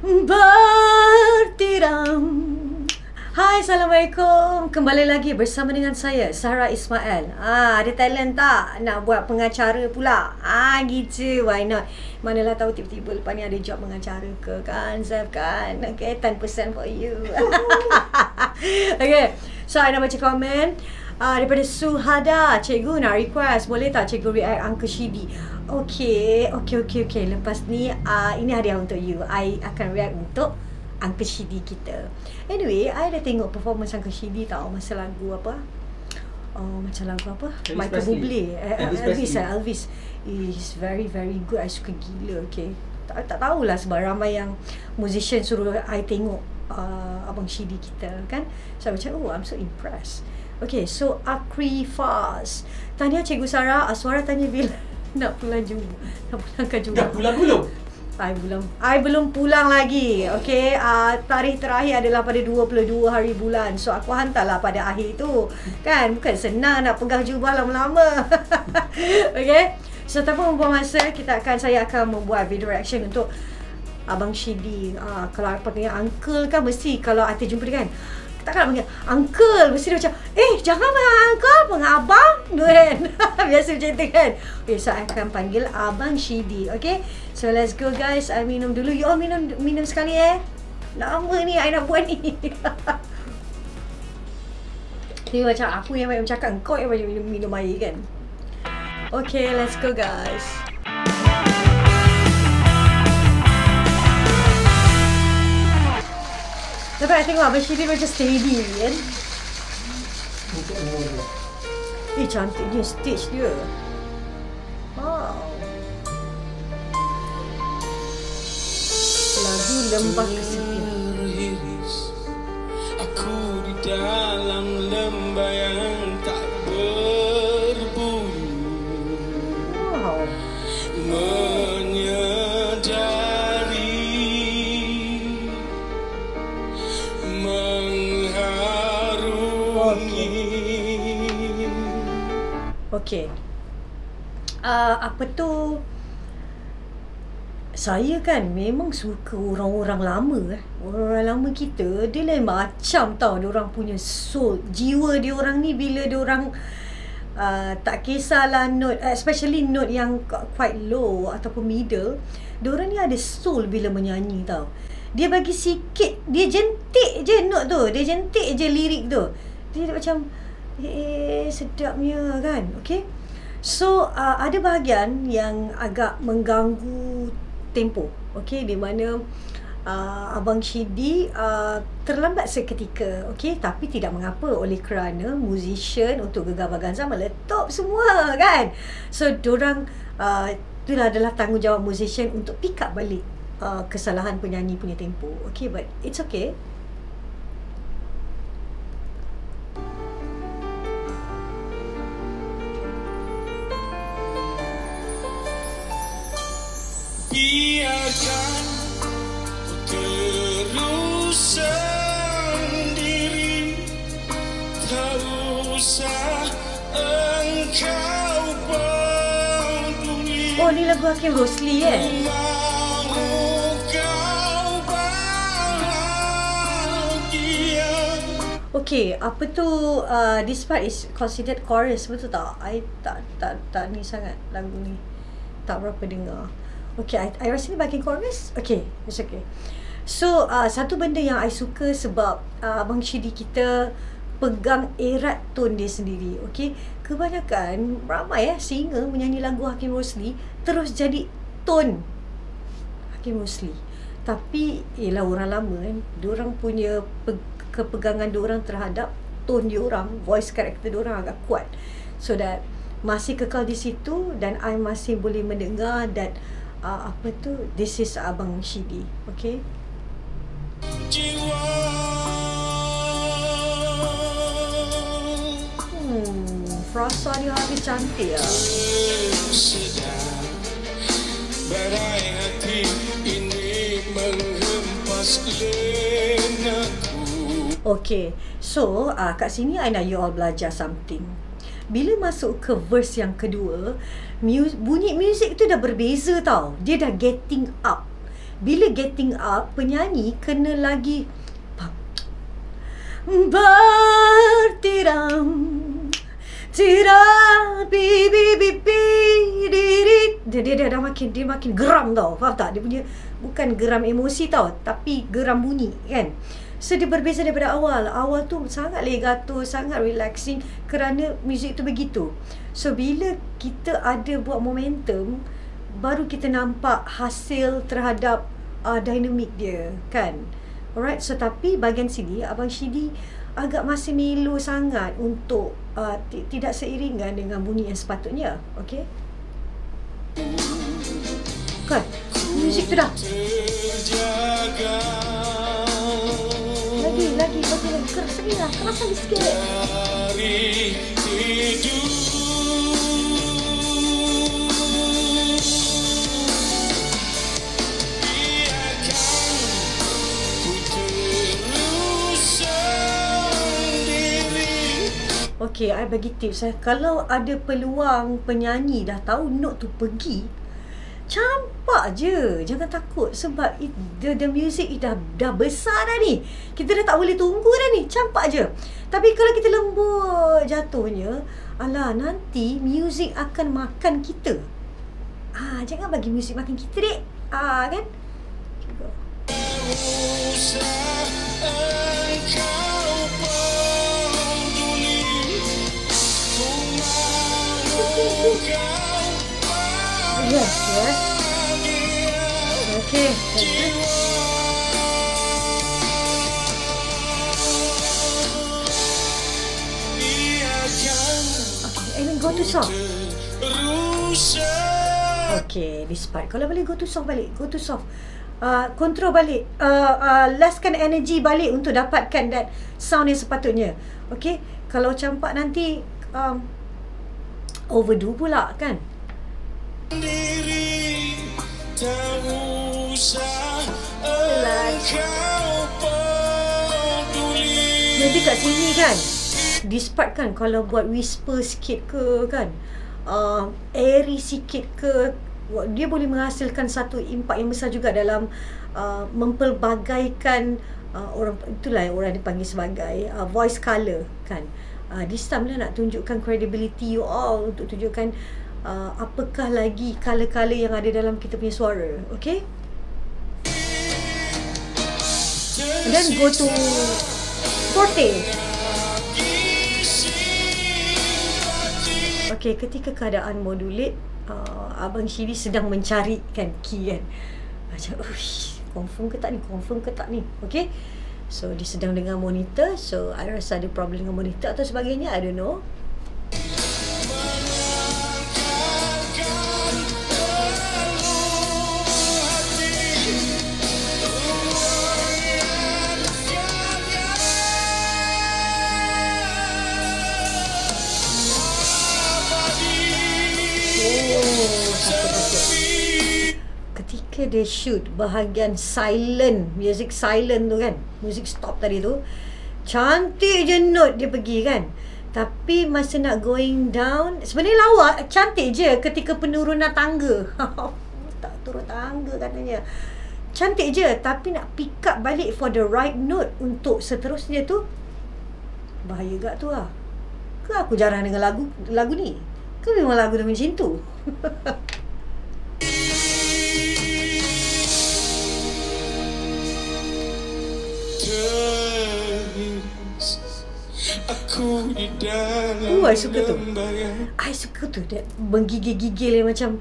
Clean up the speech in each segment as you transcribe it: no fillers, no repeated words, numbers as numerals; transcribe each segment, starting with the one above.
bertiram. Hai, Assalamualaikum. Kembali lagi bersama dengan saya, Sarah Ismail. Ada talent tak nak buat pengacara pula? Gitu, why not? Manalah tahu tiba-tiba lepas ni ada job mengacara ke kan, Zaf kan? Okay, 10% for you. Okay, so I nak baca komen daripada Suhada. Cikgu nak request, boleh tak cikgu react Uncle Shidi? Okay. Lepas ni, ini hadiah untuk you. I akan react untuk Uncle Shidi kita. Anyway, I dah tengok performance Uncle Shidi tau masa lagu apa? Macam lagu apa? Michael Bublé. Elvis. Is very good. I suka gila. Okay. Tak tahulah sebab ramai yang musician suruh I tengok Abang Shidi kita kan. So I macam I'm so impressed. Okay, so Akri Faz. Tahniah Cikgu Sarah. Aswara tanya bila nak pulang juga. Nak pulangkan juga. Dah pulang belum? I belum pulang lagi. Okay, tarikh terakhir adalah pada 22 hari bulan. So aku hantarlah pada akhir tu. Kan, bukan senang nak pegang jubah lama-lama. Okay, so tanpa membuang masa, saya akan membuat video reaction untuk Abang Shidi. Kalau panggil uncle kan, mesti kalau Ati jumpa dia kan, takkan nak panggil uncle, mesti dia macam jangan panggil uncle, panggil abang kan. Biasa macam tu kan. Okay, so I akan panggil Abang Shidi. Okay, so let's go guys. I minum dulu. You all minum sekali lama ni I nak buat ni. Dia macam aku yang banyak bercakap, kau yang banyak minum air kan. Okay, let's go guys. Dapat tengok Abang Shidi macam steady kan. Cantiknya stage dia. Wow. Lagu Lembah Kesepian. Aku di dalam lembah yang tak berbulu. Wow. Okay. Apa tu? Saya kan memang suka orang-orang lama. Orang-orang lama kita, dia lain macam tau. Dia orang punya soul, jiwa dia orang ni bila dia orang tak kisahlah note, especially note yang quite low ataupun middle, dia orang ni ada soul bila menyanyi tau. Dia bagi sikit, dia jentik je note tu, dia jentik je lirik tu. Dia macam sedapnya kan. Okay, so ada bahagian yang agak mengganggu tempo. Okay, di mana Abang Shidi terlambat seketika. Okay, tapi tidak mengapa oleh kerana musician untuk Gegar Vaganza meletup semua kan. So diorang itulah adalah tanggungjawab musician untuk pick up balik kesalahan penyanyi punya tempo. Okay, but it's okay. Biarkan ku terus sendiri, tak usah engkau peduli. Oh, ni lagu Hakim Rosli Mau kau bahagia. Okay, apa tu this part is considered chorus, betul tak? I tak ni sangat lagu ni. Tak berapa dengar. Okay, I rasa ni bahagian chorus. Okay, it's okay. So, satu benda yang I suka sebab Abang Shidi kita pegang erat tone dia sendiri. Okay, kebanyakan ramai singer menyanyi lagu Hakim Rosli terus jadi tone Hakim Rosli. Tapi, orang lama kan, diorang punya kepegangan diorang terhadap tone diorang, voice character diorang agak kuat. So that masih kekal di situ dan I masih boleh mendengar dan apa tu, this is Abang Shidi. Okay, frasa dia habis cantik lah. Badai hati ini menghempas lenaku. Okay, so kat sini I nak you all belajar something. Bila masuk ke verse yang kedua, bunyi muzik tu dah berbeza tau. Dia dah getting up. bila getting up, penyanyi kena lagi bertiram tiram bi bi bi bi di dia dah makin geram tau. Faham tak? Dia punya bukan geram emosi tau, tapi geram bunyi kan. So dia berbeza daripada awal. Awal tu sangat legato, sangat relaxing kerana muzik tu begitu. So bila kita ada buat momentum, baru kita nampak hasil terhadap dinamik dia kan. Alright, so tapi bahagian sini Abang Shidi agak masih melo sangat untuk tidak seiringan dengan bunyi yang sepatutnya. Okay, kan muzik tu dah lagi keras lagi lah, keras lagi sikit. Okay, I bagi tips. Kalau ada peluang penyanyi dah tahu note tu pergi, campak je, jangan takut. Sebab the music dah besar dah ni, kita dah tak boleh tunggu dah ni, campak je. Tapi kalau kita lembut jatuhnya, alah, nanti music akan makan kita. Jangan bagi music makan kita, dek. Kan? Cuba. Yes. Okay. And then go to soft. Okay, this part. Kalau boleh go to soft balik. Go to soft. Control balik. Lesskan energy balik untuk dapatkan that sound yang sepatutnya. Okay. Kalau campak nanti overdo pula kan. Maybe kat sini kan, this part kan, kalau buat whisper sikit ke kan, airy sikit ke, dia boleh menghasilkan satu impak yang besar juga dalam mempelbagaikan orang, itulah yang orang dipanggil sebagai voice colour kan. This time lah nak tunjukkan credibility you all, untuk tunjukkan apakah lagi color-color yang ada dalam kita punya suara. Okay, and then go to forte. Okay, ketika keadaan modulate, Abang Shidi sedang mencarikan key kan, macam confirm ke tak ni, okay. So dia sedang dengar monitor, so I rasa ada problem dengan monitor atau sebagainya, I don't know. Ketika dia shoot bahagian silent, music silent tu kan, music stop tadi tu, cantik je note dia pergi kan. Tapi masa nak going down, sebenarnya lawa, cantik je ketika penurunan tangga. Tak turun tangga katanya, cantik je. Tapi nak pick up balik for the right note untuk seterusnya tu, bahaya gak tu lah. Ke aku jarang dengar lagu ni? Ke memang lagu tu macam tu? I suka tu. I suka tu, that menggigil-gigil yang macam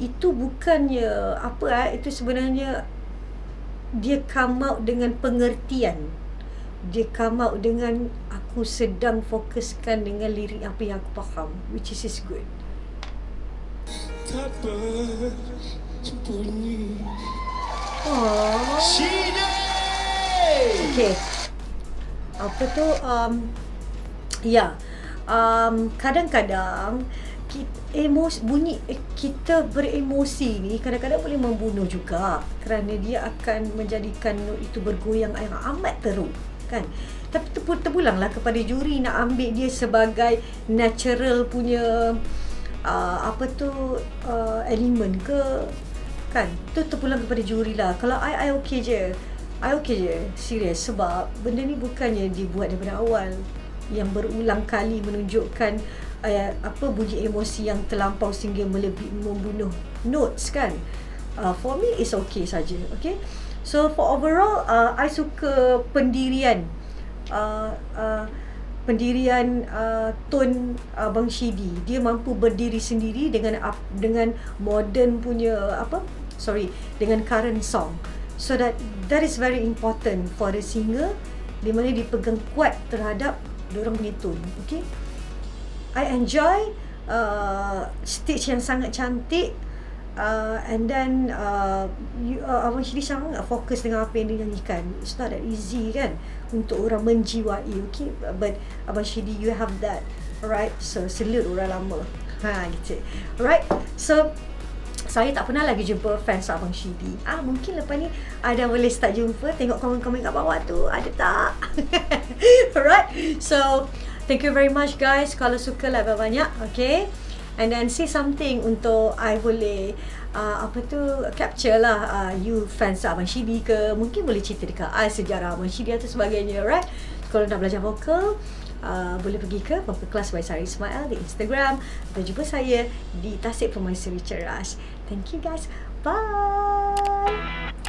itu. Bukannya apa, itu sebenarnya dia come out dengan pengertian. Dia come out dengan aku sedang fokuskan dengan lirik apa yang aku faham, which is good. Okay, apa tu, kadang-kadang kita beremosi ni kadang-kadang boleh membunuh juga, kerana dia akan menjadikan note itu bergoyang yang amat teruk kan. Tapi terpulanglah kepada juri nak ambil dia sebagai natural punya elemen ke kan. Tu terpulang kepada juri lah. Kalau I okey je. I okey je. Serius. Sebab benda ni bukannya dibuat daripada awal. Yang berulang kali menunjukkan bunyi emosi yang terlampau sehingga membunuh notes kan. For me it's okay saja. Okay. So for overall I suka pendirian tone Abang Shidi. Dia mampu berdiri sendiri dengan modern punya dengan current song. So that is very important for the singer, di mana dipegang kuat terhadap diorang punya tone. Okay. I enjoy stage yang sangat cantik, and then Abang Shidi sangat fokus dengan apa yang dia nyanyikan. It's not that easy kan untuk orang menjiwai. Okay, but Abang Shidi, you have that. Alright, so salute orang lama. Gitu. Alright, so saya tak pernah lagi jumpa fans Abang Shidi. Mungkin lepas ni ada boleh start jumpa. Tengok komen-komen kat bawah tu, ada tak? Alright, so thank you very much guys. Kalau suka like banyak, okay. And then say something untuk I boleh capture lah you fans Abang Shidi ke. Mungkin boleh cerita dekat I sejarah Abang Shidi atau sebagainya, right? Kalau nak belajar vokal, boleh pergi ke Vocal Class by Sari Ismail di Instagram, atau jumpa saya di Tasik Permaisuri Ceras. Thank you guys. Bye.